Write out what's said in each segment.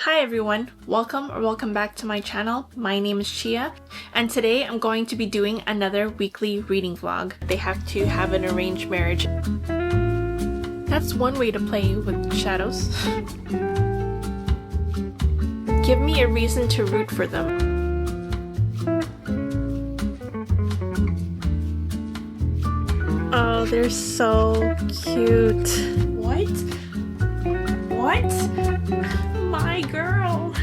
Hi everyone, welcome back to my channel. My name is Chia, and today I'm going to be doing another weekly reading vlog. They have to have an arranged marriage. That's one way to play with shadows. Give me a reason to root for them. Oh, they're so cute. What? My girl.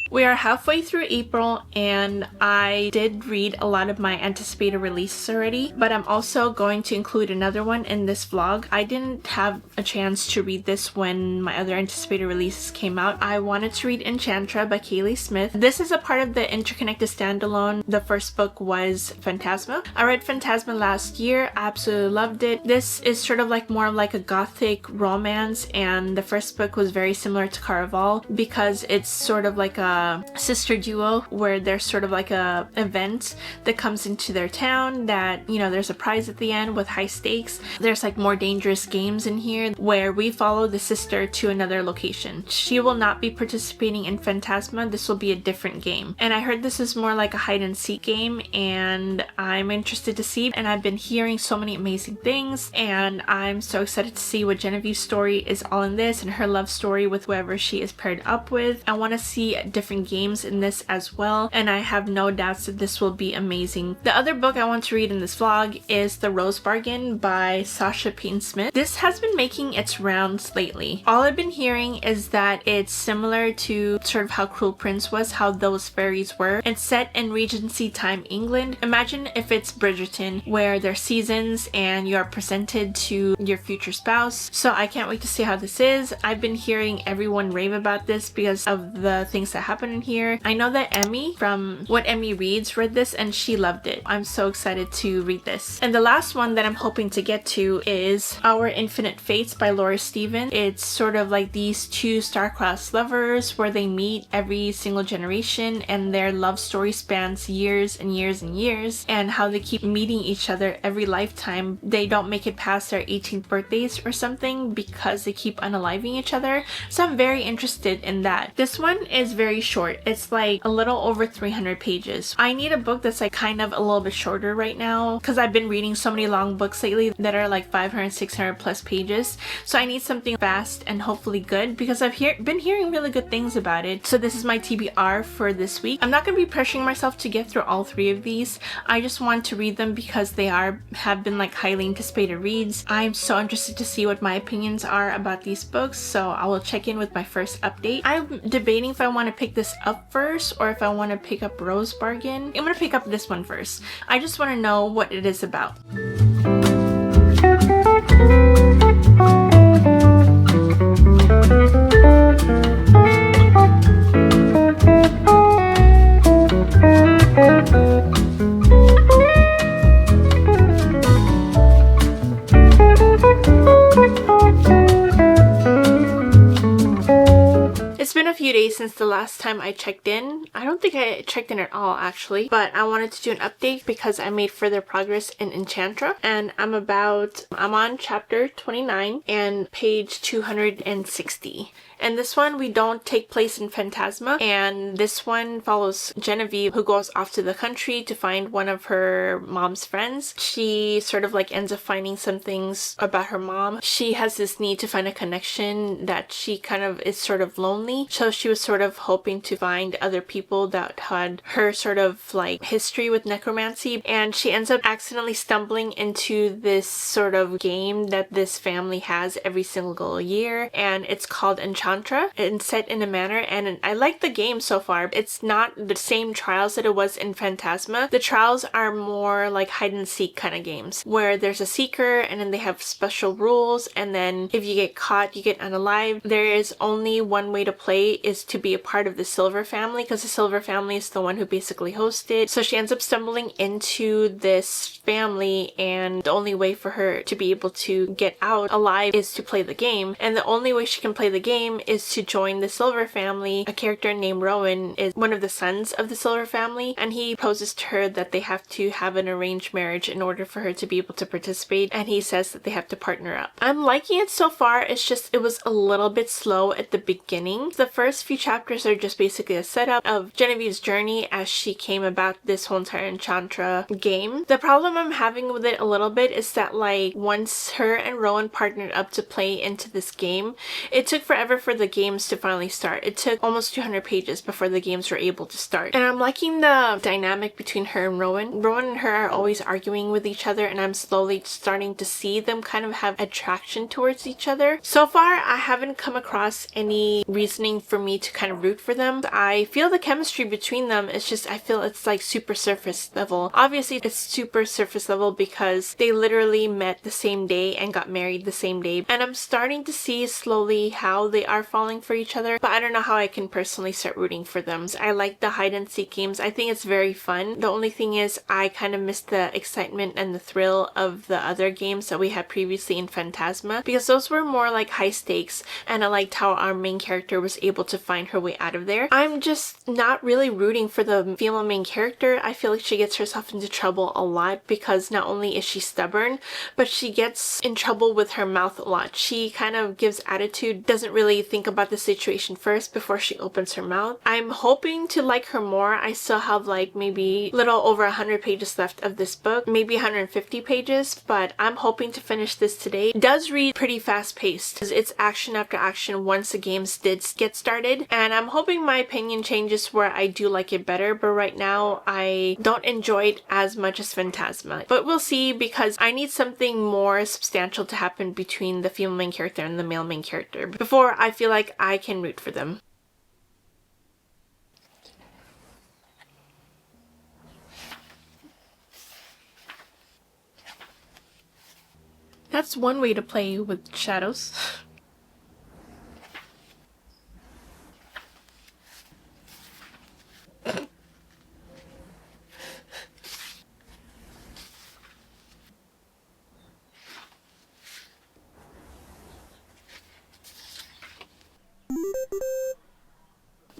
We are halfway through April and I did read a lot of my anticipated releases already, but I'm also going to include another one in this vlog. I didn't have a chance to read this when my other anticipated releases came out. I wanted to read Enchantra by Kaylee Smith. This is a part of the Interconnected Standalone. The first book was Phantasma. I read Phantasma last year. I absolutely loved it. This is sort of like more like a gothic romance, and the first book was very similar to Caraval because it's sort of like a sister duo where there's sort of like a event that comes into their town that, you know, there's a prize at the end with high stakes. There's like more dangerous games in here where we follow the sister to another location. She will not be participating in Phantasma. This will be a different game. And I heard this is more like a hide and seek game, and I'm interested to see, and I've been hearing so many amazing things, and I'm so excited to see what Genevieve's story is all in this and her love story with whoever she is paired up with. I want to see different games in this as well, and I have no doubts that this will be amazing. The other book I want to read in this vlog is The Rose Bargain by Sasha Payne Smith. This has been making its rounds lately. All I've been hearing is that it's similar to sort of how Cruel Prince was, how those fairies were. It's set in Regency time England. Imagine if it's Bridgerton, where there's seasons and you are presented to your future spouse. So I can't wait to see how this is. I've been hearing everyone rave about this because of the things that happen in here. I know that Emmy from What Emmy Reads read this and she loved it. I'm so excited to read this. And the last one that I'm hoping to get to is Our Infinite Fates by Laura Stephen. It's sort of like these two star-crossed lovers where they meet every single generation, and their love story spans years and years and years, and how they keep meeting each other every lifetime. They don't make it past their 18th birthdays or something because they keep unaliving each other. So I'm very interested in that. This one is very short. It's like a little over 300 pages. I need a book that's like kind of a little bit shorter right now because I've been reading so many long books lately that are like 500, 600 plus pages. So I need something fast and hopefully good because I've been hearing really good things about it. So this is my TBR for this week. I'm not going to be pressuring myself to get through all three of these. I just want to read them because they have been like highly anticipated reads. I'm so interested to see what my opinions are about these books, so I will check in with my first update. I'm debating if I want to pick this up first or if I want to pick up Rose Bargain. I'm going to pick up this one first. I just want to know what it is about. It's been a few days since the last time I checked in. I don't think I checked in at all actually, but I wanted to do an update because I made further progress in Enchantra, and I'm on chapter 29 and page 260. And this one, we don't take place in Phantasma, and this one follows Genevieve, who goes off to the country to find one of her mom's friends. She sort of like ends up finding some things about her mom. She has this need to find a connection that she kind of is sort of lonely. So she was sort of hoping to find other people that had her sort of like history with necromancy, and she ends up accidentally stumbling into this sort of game that this family has every single year, and it's called Enchantra. And set in a manner, and I like the game so far. It's not the same trials that it was in Phantasma. The trials are more like hide and seek kind of games where there's a seeker and then they have special rules, and then if you get caught you get unalived. There is only one way to play is to be a part of the Silver family, because the Silver family is the one who basically hosted. So she ends up stumbling into this family, and the only way for her to be able to get out alive is to play the game. And the only way she can play the game is to join the Silver family. A character named Rowan is one of the sons of the Silver family, and he proposes to her that they have to have an arranged marriage in order for her to be able to participate, and he says that they have to partner up. I'm liking it so far. It's just it was a little bit slow at the beginning. The first few chapters are just basically a setup of Genevieve's journey as she came about this whole entire Enchantra game. The problem I'm having with it a little bit is that like once her and Rowan partnered up to play into this game, it took forever for the games to finally start. It took almost 200 pages before the games were able to start. And I'm liking the dynamic between her and Rowan. Rowan and her are always arguing with each other, and I'm slowly starting to see them kind of have attraction towards each other. So far, I haven't come across any reasoning for me to kind of root for them. I feel the chemistry between them is just, I feel it's like super surface level. Obviously, it's super surface level because they literally met the same day and got married the same day. And I'm starting to see slowly how they are falling for each other, but I don't know how I can personally start rooting for them. I like the hide and seek games. I think it's very fun. The only thing is I kind of miss the excitement and the thrill of the other games that we had previously in Phantasma, because those were more like high stakes, and I liked how our main character was able to find her way out of there. I'm just not really rooting for the female main character. I feel like she gets herself into trouble a lot because not only is she stubborn, but she gets in trouble with her mouth a lot. She kind of gives attitude, doesn't really think about the situation first before she opens her mouth. I'm hoping to like her more. I still have like maybe a little over 100 pages left of this book, maybe 150 pages, but I'm hoping to finish this today. It does read pretty fast paced because it's action after action once the games did get started, and I'm hoping my opinion changes where I do like it better, but right now I don't enjoy it as much as Phantasma. But we'll see, because I need something more substantial to happen between the female main character and the male main character before I feel like I can root for them. That's one way to play with shadows.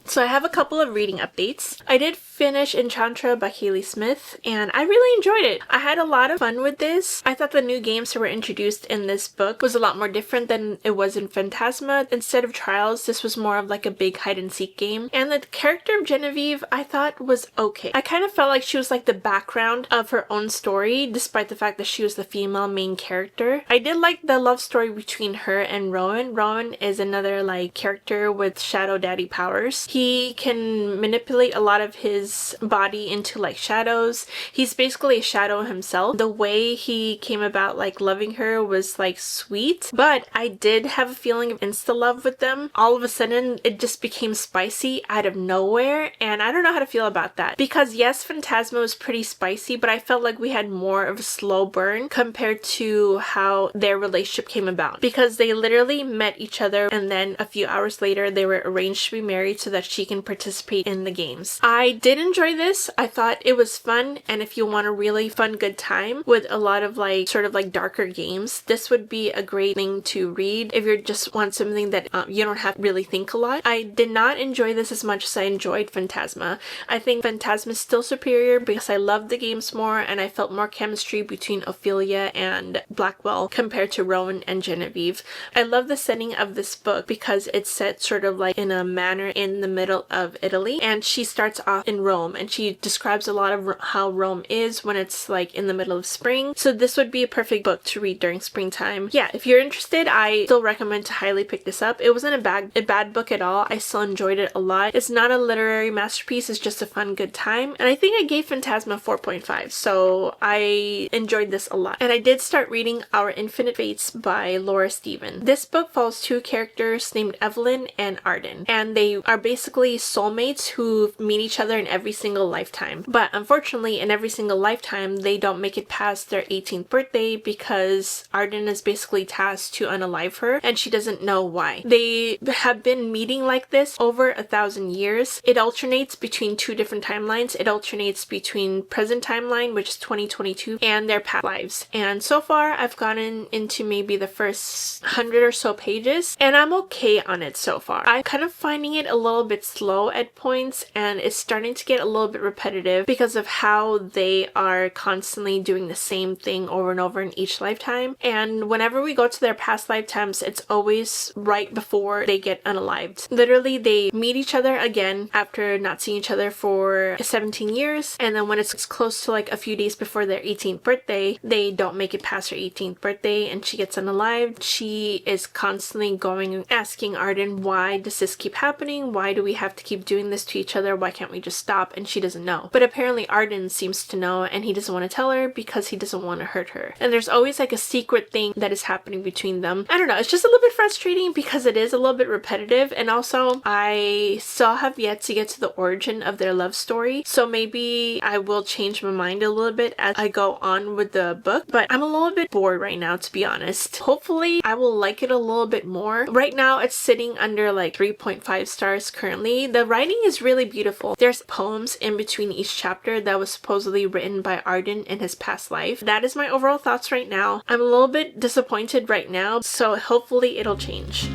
So I have a couple of reading updates. I did finish Enchantra by Haley Smith, and I really enjoyed it. I had a lot of fun with this. I thought the new games that were introduced in this book was a lot more different than it was in Phantasma. Instead of trials, this was more of like a big hide and seek game. And the character of Genevieve, I thought was okay. I kind of felt like she was like the background of her own story, despite the fact that she was the female main character. I did like the love story between her and Rowan. Rowan is another like character with shadow daddy powers. He can manipulate a lot of his body into like shadows. He's basically a shadow himself. The way he came about like loving her was like sweet, but I did have a feeling of insta love with them. All of a sudden it just became spicy out of nowhere, and I don't know how to feel about that, because yes, Phantasma was pretty spicy, but I felt like we had more of a slow burn compared to how their relationship came about, because they literally met each other and then a few hours later they were arranged to be married so that she can participate in the games. I did enjoy this. I thought it was fun, and if you want a really fun good time with a lot of like sort of like darker games, this would be a great thing to read if you just want something that you don't have to really think a lot. I did not enjoy this as much as I enjoyed Phantasma. I think Phantasma is still superior because I loved the games more and I felt more chemistry between Ophelia and Blackwell compared to Rowan and Genevieve. I love the setting of this book because it's set sort of like in a manor in the middle of Italy, and she starts off in Rome and she describes a lot of how Rome is when it's like in the middle of spring. So this would be a perfect book to read during springtime. Yeah, if you're interested, I still recommend to highly pick this up. It wasn't a bad book at all. I still enjoyed it a lot. It's not a literary masterpiece, it's just a fun good time, and I think I gave Phantasma 4.5, so I enjoyed this a lot. And I did start reading Our Infinite Fates by Laura Stephen. This book follows two characters named Evelyn and Arden, and they are basically soulmates who meet each other in every single lifetime. But unfortunately, in every single lifetime, they don't make it past their 18th birthday because Arden is basically tasked to unalive her, and she doesn't know why. They have been meeting like this over 1,000 years. It alternates between two different timelines. It alternates between present timeline, which is 2022, and their past lives. And so far, I've gotten into maybe the first 100 or so pages, and I'm okay on it so far. I'm kind of finding it a little bit slow at points, and it's starting to get a little bit repetitive because of how they are constantly doing the same thing over and over in each lifetime. And whenever we go to their past lifetimes, it's always right before they get unalived. Literally, they meet each other again after not seeing each other for 17 years, and then when it's close to like a few days before their 18th birthday, they don't make it past her 18th birthday and she gets unalived. She is constantly going and asking Arden, why does this keep happening? Why do we have to keep doing this to each other? Why can't we just stop? And she doesn't know. But apparently Arden seems to know, and he doesn't want to tell her because he doesn't want to hurt her. And there's always like a secret thing that is happening between them. I don't know, it's just a little bit frustrating because it is a little bit repetitive, and also I still have yet to get to the origin of their love story, so maybe I will change my mind a little bit as I go on with the book. But I'm a little bit bored right now, to be honest. Hopefully I will like it a little bit more. Right now it's sitting under like 3.5 stars currently. The writing is really beautiful. There's poems in between each chapter that was supposedly written by Arden in his past life. That is my overall thoughts right now. I'm a little bit disappointed right now, so hopefully it'll change.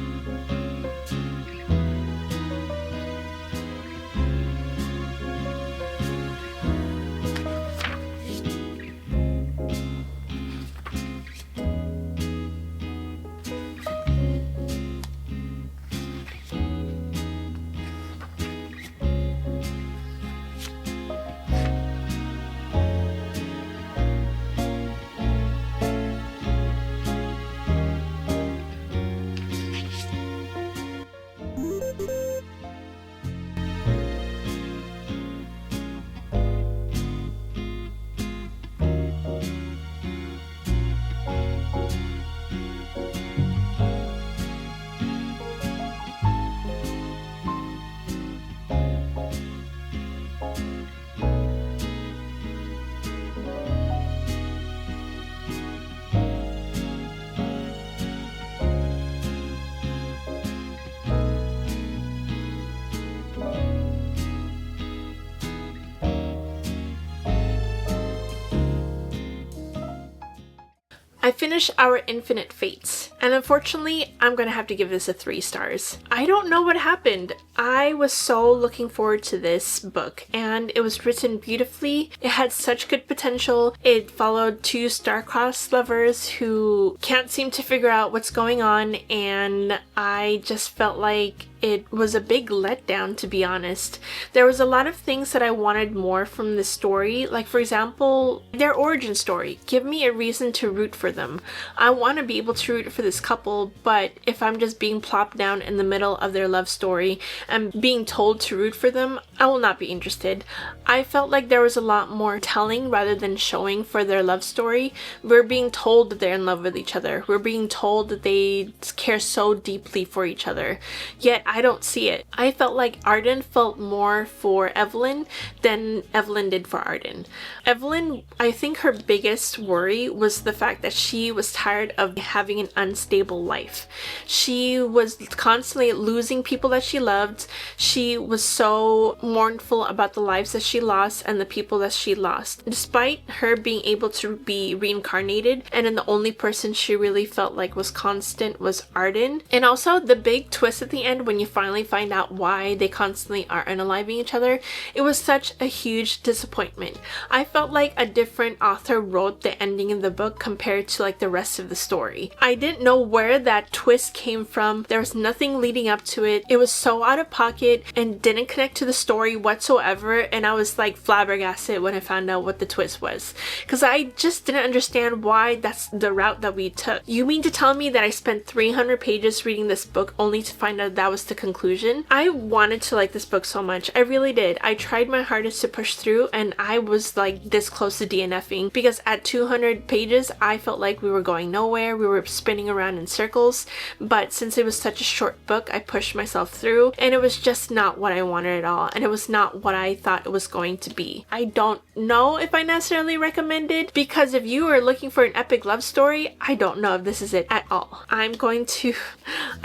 I finished Our Infinite Fates, and unfortunately, I'm gonna have to give this a 3 stars. I don't know what happened. I was so looking forward to this book, and it was written beautifully. It had such good potential. It followed two star-crossed lovers who can't seem to figure out what's going on, and I just felt like it was a big letdown, to be honest. There was a lot of things that I wanted more from the story, like for example, their origin story. Give me a reason to root for them. I want to be able to root for this couple, but if I'm just being plopped down in the middle of their love story and being told to root for them, I will not be interested. I felt like there was a lot more telling rather than showing for their love story. We're being told that they're in love with each other. We're being told that they care so deeply for each other. Yet I don't see it. I felt like Arden felt more for Evelyn than Evelyn did for Arden. Evelyn, I think her biggest worry was the fact that she was tired of having an unstable life. She was constantly losing people that she loved. She was so mournful about the lives that she lost and the people that she lost. Despite her being able to be reincarnated, and then the only person she really felt like was constant was Arden. And also the big twist at the end when you finally find out why they constantly are unaliving each other, it was such a huge disappointment. I felt like a different author wrote the ending of the book compared to like the rest of the story. I didn't know where that twist came from. There was nothing leading up to it. It was so out of pocket and didn't connect to the story whatsoever, and I was like flabbergasted when I found out what the twist was, because I just didn't understand why that's the route that we took. You mean to tell me that I spent 300 pages reading this book only to find out that was the to conclusion. I wanted to like this book so much. I really did. I tried my hardest to push through, and I was like this close to DNFing because at 200 pages I felt like we were going nowhere. We were spinning around in circles, but since it was such a short book, I pushed myself through, and it was just not what I wanted at all, and it was not what I thought it was going to be. I don't know if I necessarily recommend it, because if you are looking for an epic love story, I don't know if this is it at all. I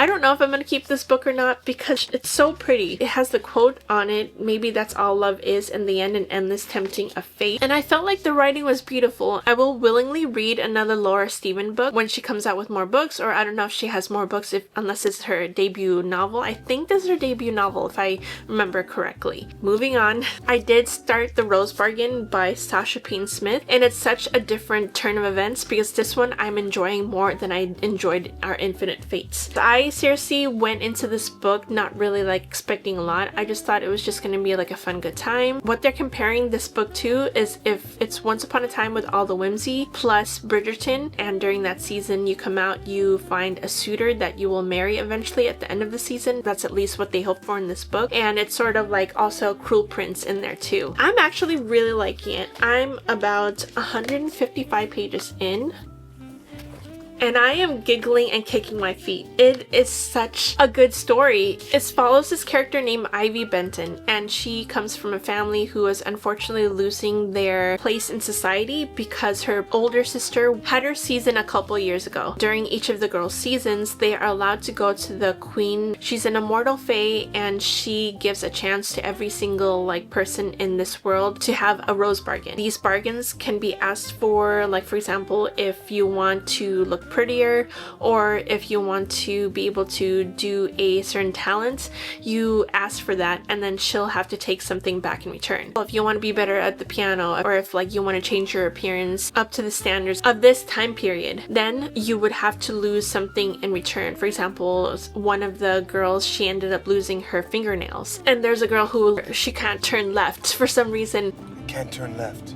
don't know if I'm going to keep this book or not because it's so pretty. It has the quote on it, "Maybe that's all love is in the end, an endless tempting of fate." And I felt like the writing was beautiful. I will willingly read another Laura Steven book when she comes out with more books, or I don't know if she has more books unless it's her debut novel. I think this is her debut novel if I remember correctly. Moving on, I did start The Rose Bargain by Sasha Payne Smith, and it's such a different turn of events because this one I'm enjoying more than I enjoyed Our Infinite Fates. I seriously went into this book not really like expecting a lot. I just thought it was just gonna be like a fun good time. What they're comparing this book to is if it's Once Upon a Time with all the whimsy plus Bridgerton, and during that season you come out, you find a suitor that you will marry eventually at the end of the season. That's at least what they hope for in this book, and it's sort of like also Cruel Prince in there too. I'm actually really liking it. I'm about 155 pages in, and I am giggling and kicking my feet. It is such a good story. It follows this character named Ivy Benton, and she comes from a family who is unfortunately losing their place in society because her older sister had her season a couple years ago. During each of the girls' seasons, they are allowed to go to the queen. She's an immortal fae, and she gives a chance to every single like person in this world to have a rose bargain. These bargains can be asked for, like for example, if you want to look prettier, or if you want to be able to do a certain talent, you ask for that, and then she'll have to take something back in return. If you want to be better at the piano, or if like you want to change your appearance up to the standards of this time period, then you would have to lose something in return. For example, one of the girls, she ended up losing her fingernails, and there's a girl who she can't turn left for some reason. Can't turn left.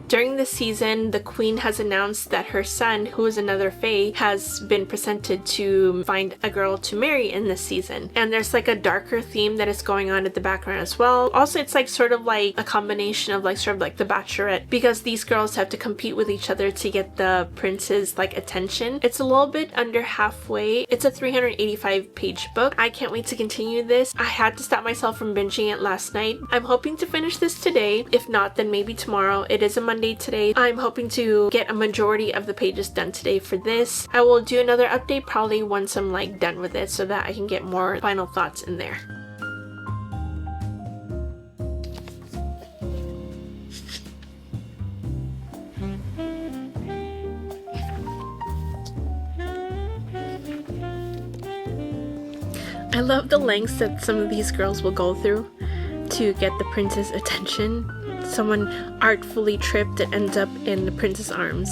During this season, the queen has announced that her son, who is another fae, has been presented to find a girl to marry in this season. And there's like a darker theme that is going on at the background as well. Also, it's like sort of like a combination of like sort of like The Bachelorette, because these girls have to compete with each other to get the prince's like attention. It's a little bit under halfway. It's a 385 page book. I can't wait to continue this. I had to stop myself from binging it last night. I'm hoping to finish this today. If not, then maybe tomorrow. It is a Monday today. I'm hoping to get a majority of the pages done today for this. I will do another update probably once I'm like done with it so that I can get more final thoughts in there. I love the lengths that some of these girls will go through to get the prince's attention. Someone artfully tripped and ends up in the prince's arms.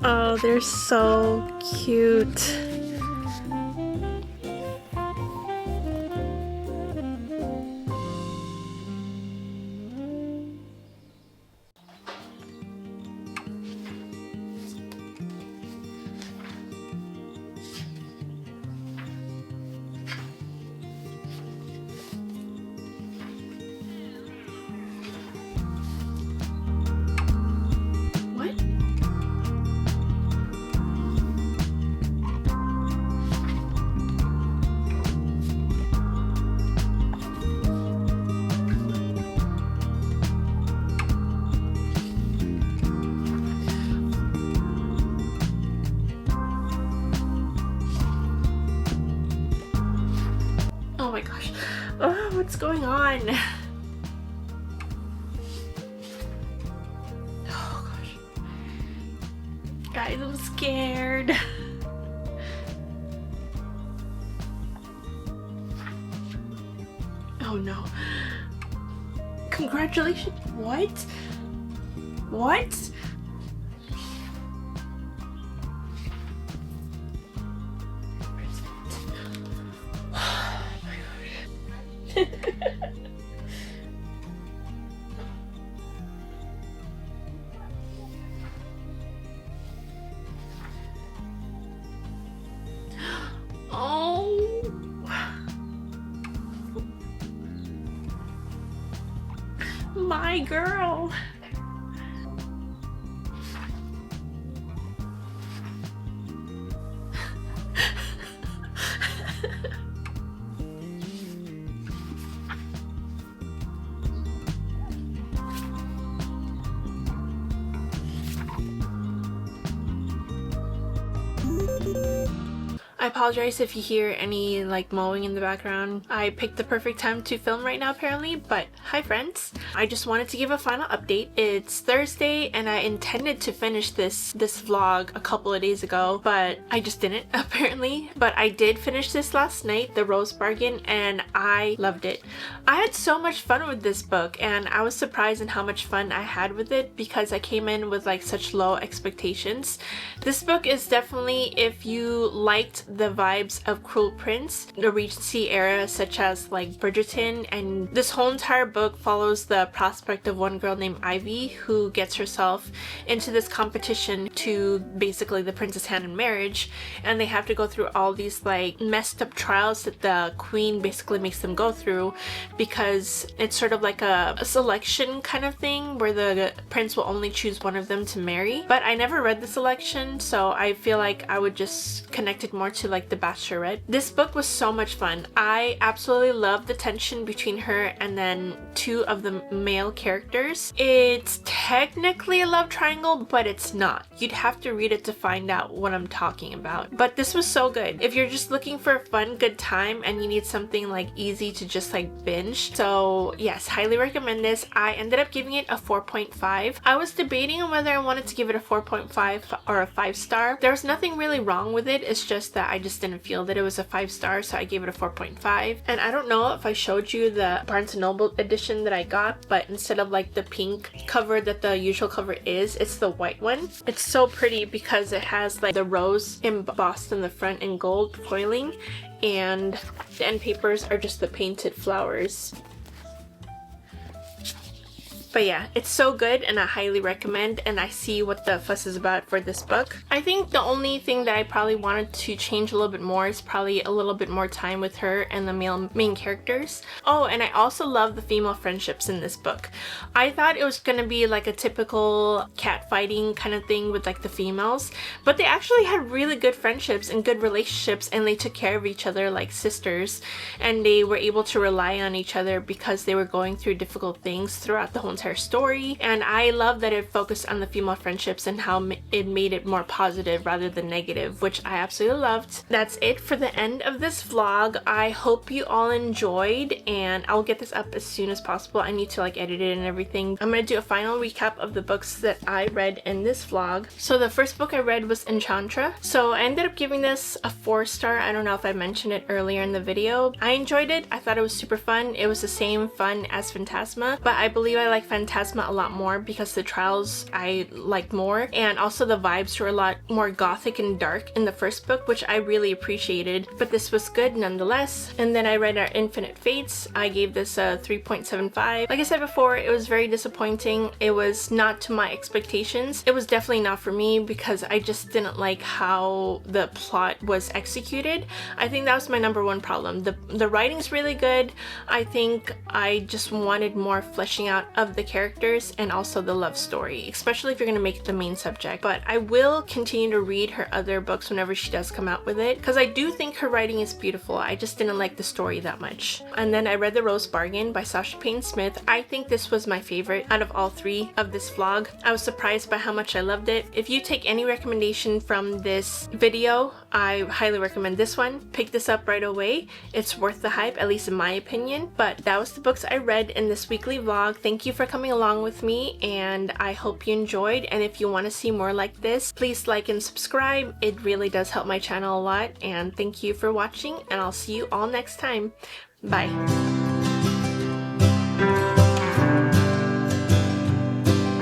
Oh, they're so cute. Oh my gosh. Oh, what's going on? Oh gosh. Guys, I'm scared. Oh no. Congratulations. What? What? Oh, my girl. I apologize if you hear any like mowing in the background. I picked the perfect time to film right now apparently, but hi friends. I just wanted to give a final update. It's Thursday and I intended to finish this vlog a couple of days ago, but I just didn't apparently. But I did finish this last night, The Rose Bargain, and I loved it. I had so much fun with this book and I was surprised in how much fun I had with it because I came in with like such low expectations. This book is definitely, if you liked the vibes of Cruel Prince, the Regency era, such as like Bridgerton, and this whole entire book follows the prospect of one girl named Ivy who gets herself into this competition to basically the prince's hand in marriage, and they have to go through all these like messed up trials that the queen basically makes them go through, because it's sort of like a selection kind of thing where the prince will only choose one of them to marry. But I never read the selection, so I feel like I would just connect it more to like The Bachelorette. This book was so much fun. I absolutely love the tension between her and then two of the male characters. It's technically a love triangle, but it's not. You'd have to read it to find out what I'm talking about. But this was so good. If you're just looking for a fun, good time and you need something like easy to just like binge, so yes, highly recommend this. I ended up giving it a 4.5. I was debating on whether I wanted to give it a 4.5 or a 5-star. There was nothing really wrong with it. It's just that I just didn't feel that it was a 5-star, so I gave it a 4.5. And I don't know if I showed you the Barnes & Noble edition that I got, but instead of like the pink cover that the usual cover is, it's the white one. It's so pretty because it has like the rose embossed in the front in gold foiling, and the end papers are just the painted flowers. But yeah, it's so good and I highly recommend, and I see what the fuss is about for this book. I think the only thing that I probably wanted to change a little bit more is probably a little bit more time with her and the main characters. Oh, and I also love the female friendships in this book. I thought it was gonna be like a typical catfighting kind of thing with like the females, but they actually had really good friendships and good relationships, and they took care of each other like sisters, and they were able to rely on each other because they were going through difficult things throughout the whole entire story. And I love that it focused on the female friendships and how it made it more positive rather than negative, which I absolutely loved. That's it for the end of this vlog. I hope you all enjoyed, and I'll get this up as soon as possible. I need to like edit it and everything. I'm gonna do a final recap of the books that I read in this vlog. So the first book I read was Enchantra. So I ended up giving this a 4-star. I don't know if I mentioned it earlier in the video. I enjoyed it. I thought it was super fun. It was the same fun as Phantasma, but I believe I like Phantasma a lot more because the trials I liked more, and also the vibes were a lot more gothic and dark in the first book, which I really appreciated, but this was good nonetheless. And then I read Our Infinite Fates. I gave this a 3.75. Like I said before, it was very disappointing. It was not to my expectations. It was definitely not for me because I just didn't like how the plot was executed. I think that was my number one problem. The writing's really good. I think I just wanted more fleshing out of the characters and also the love story, especially if you're going to make it the main subject. But I will continue to read her other books whenever she does come out with it, because I do think her writing is beautiful. I just didn't like the story that much. And then I read The Rose Bargain by Sasha Payne Smith. I think this was my favorite out of all 3 of this vlog. I was surprised by how much I loved it. If you take any recommendation from this video, I highly recommend this one. Pick this up right away. It's worth the hype, at least in my opinion. But that was the books I read in this weekly vlog. Thank you for coming along with me, and I hope you enjoyed. And if you want to see more like this, please like and subscribe. It really does help my channel a lot. And thank you for watching, and I'll see you all next time. Bye.